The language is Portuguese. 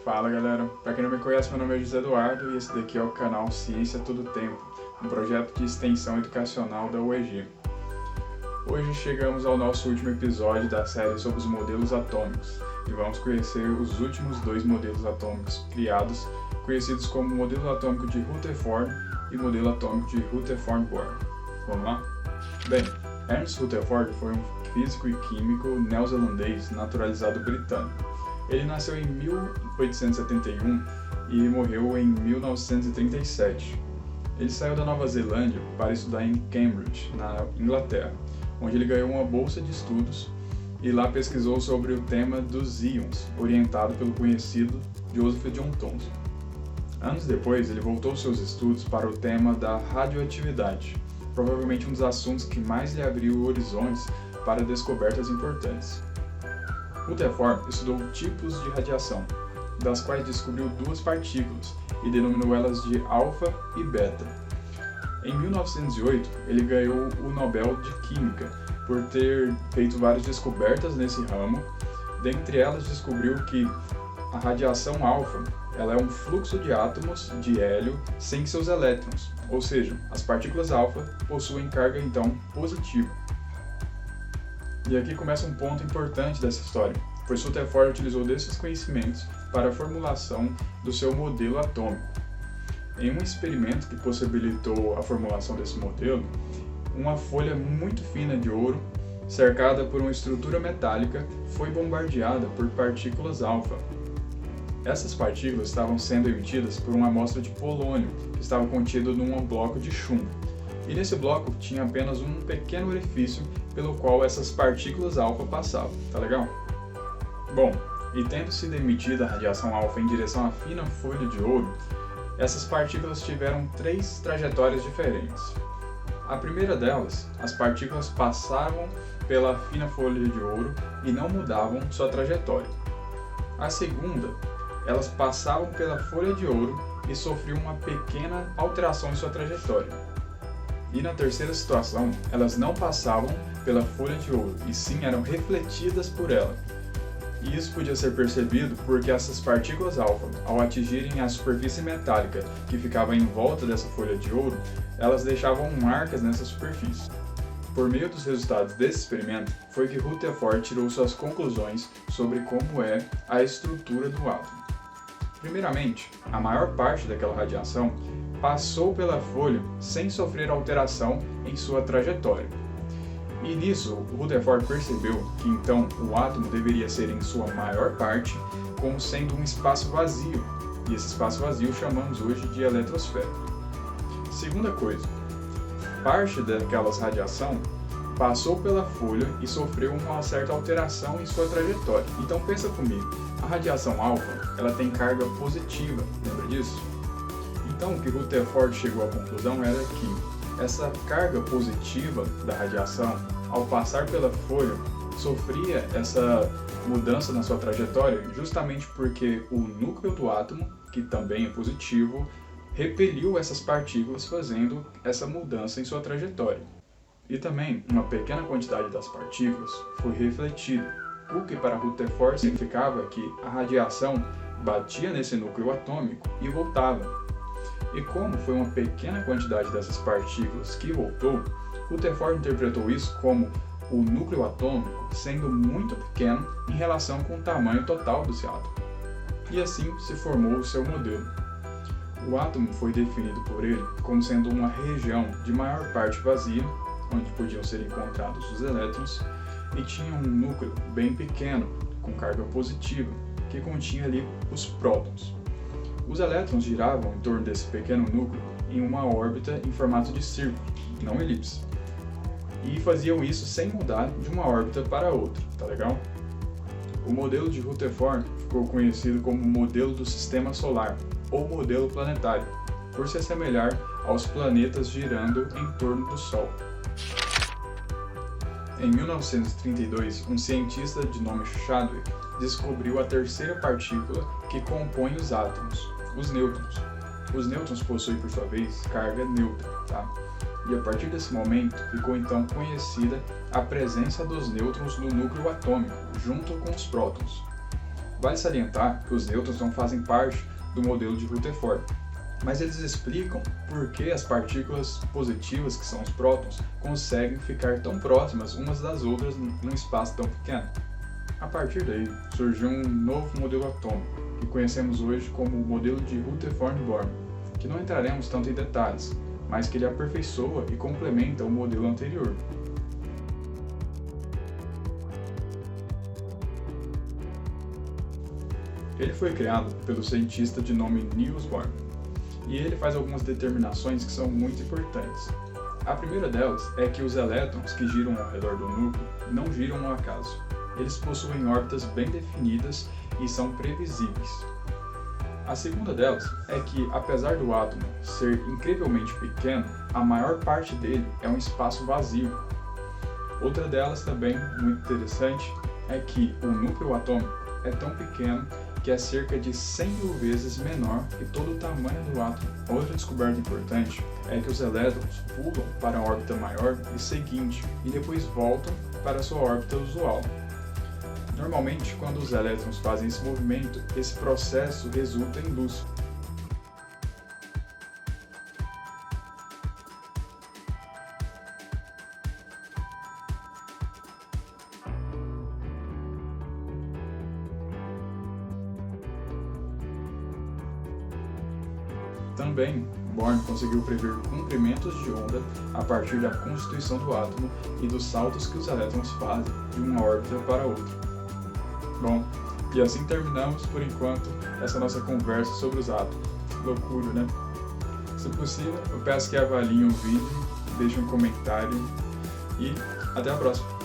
Fala galera, para quem não me conhece, meu nome é José Eduardo e esse daqui é o canal Ciência Todo Tempo, um projeto de extensão educacional da UEG. Hoje chegamos ao nosso último episódio da série sobre os modelos atômicos e vamos conhecer os últimos dois modelos atômicos criados, conhecidos como modelo atômico de Rutherford e modelo atômico de Rutherford-Bohr. Vamos lá? Bem, Ernst Rutherford foi um físico e químico neozelandês naturalizado britânico. Ele nasceu em 1871 e morreu em 1937. Ele saiu da Nova Zelândia para estudar em Cambridge, na Inglaterra, onde ele ganhou uma bolsa de estudos e lá pesquisou sobre o tema dos íons, orientado pelo conhecido Joseph John Thomson. Anos depois, ele voltou seus estudos para o tema da radioatividade, provavelmente um dos assuntos que mais lhe abriu horizontes para descobertas importantes. Rutherford estudou tipos de radiação, das quais descobriu duas partículas e denominou elas de alfa e beta. Em 1908, ele ganhou o Nobel de Química por ter feito várias descobertas nesse ramo. Dentre elas, descobriu que a radiação alfa ela é um fluxo de átomos de hélio sem seus elétrons, ou seja, as partículas alfa possuem carga então positiva. E aqui começa um ponto importante dessa história, pois Rutherford utilizou desses conhecimentos para a formulação do seu modelo atômico. Em um experimento que possibilitou a formulação desse modelo, uma folha muito fina de ouro, cercada por uma estrutura metálica, foi bombardeada por partículas alfa. Essas partículas estavam sendo emitidas por uma amostra de polônio, que estava contido num bloco de chumbo. E nesse bloco tinha apenas um pequeno orifício pelo qual essas partículas alfa passavam, tá legal? Bom, e tendo sido emitida a radiação alfa em direção à fina folha de ouro, essas partículas tiveram três trajetórias diferentes. A primeira delas, as partículas passavam pela fina folha de ouro e não mudavam sua trajetória. A segunda, elas passavam pela folha de ouro e sofriam uma pequena alteração em sua trajetória. E na terceira situação, elas não passavam pela folha de ouro, e sim eram refletidas por ela. E isso podia ser percebido porque essas partículas alfa, ao atingirem a superfície metálica que ficava em volta dessa folha de ouro, elas deixavam marcas nessa superfície. Por meio dos resultados desse experimento, foi que Rutherford tirou suas conclusões sobre como é a estrutura do átomo. Primeiramente, a maior parte daquela radiação passou pela folha sem sofrer alteração em sua trajetória. E nisso, Rutherford percebeu que então o átomo deveria ser em sua maior parte como sendo um espaço vazio, e esse espaço vazio chamamos hoje de eletrosfera. Segunda coisa, parte daquelas radiação passou pela folha e sofreu uma certa alteração em sua trajetória. Então pensa comigo, a radiação alfa ela tem carga positiva, lembra disso? Então o que Rutherford chegou à conclusão era que essa carga positiva da radiação, ao passar pela folha, sofria essa mudança na sua trajetória justamente porque o núcleo do átomo, que também é positivo, repeliu essas partículas fazendo essa mudança em sua trajetória. E também uma pequena quantidade das partículas foi refletida, o que para Rutherford significava que a radiação batia nesse núcleo atômico e voltava. E como foi uma pequena quantidade dessas partículas que voltou, Rutherford interpretou isso como o núcleo atômico sendo muito pequeno em relação com o tamanho total desse átomo. E assim se formou o seu modelo. O átomo foi definido por ele como sendo uma região de maior parte vazia, onde podiam ser encontrados os elétrons, e tinha um núcleo bem pequeno, com carga positiva, que continha ali os prótons. Os elétrons giravam em torno desse pequeno núcleo em uma órbita em formato de círculo, não elipse. E faziam isso sem mudar de uma órbita para outra, tá legal? O modelo de Rutherford ficou conhecido como modelo do Sistema Solar, ou modelo planetário, por se assemelhar aos planetas girando em torno do Sol. Em 1932, um cientista de nome Chadwick descobriu a terceira partícula que compõe os átomos, os nêutrons. Os nêutrons possuem, por sua vez, carga neutra, tá? E a partir desse momento, ficou então conhecida a presença dos nêutrons no núcleo atômico, junto com os prótons. Vale salientar que os nêutrons não fazem parte do modelo de Rutherford, mas eles explicam por que as partículas positivas, que são os prótons, conseguem ficar tão próximas umas das outras num espaço tão pequeno. A partir daí, surgiu um novo modelo atômico, que conhecemos hoje como o modelo de Rutherford-Bohr, que não entraremos tanto em detalhes, mas que ele aperfeiçoa e complementa o modelo anterior. Ele foi criado pelo cientista de nome Niels Bohr, e ele faz algumas determinações que são muito importantes. A primeira delas é que os elétrons que giram ao redor do núcleo não giram ao acaso. Eles possuem órbitas bem definidas e são previsíveis. A segunda delas é que, apesar do átomo ser incrivelmente pequeno, a maior parte dele é um espaço vazio. Outra delas, também muito interessante, é que o núcleo atômico é tão pequeno que é cerca de 100 mil vezes menor que todo o tamanho do átomo. Outra descoberta importante é que os elétrons pulam para a órbita maior e seguinte e depois voltam para a sua órbita usual. Normalmente, quando os elétrons fazem esse movimento, esse processo resulta em luz. Também, Born conseguiu prever comprimentos de onda a partir da constituição do átomo e dos saltos que os elétrons fazem de uma órbita para outra. Bom, e assim terminamos, por enquanto, essa nossa conversa sobre os átomos. Loucura, né? Se possível, eu peço que avaliem o vídeo, deixem um comentário e até a próxima!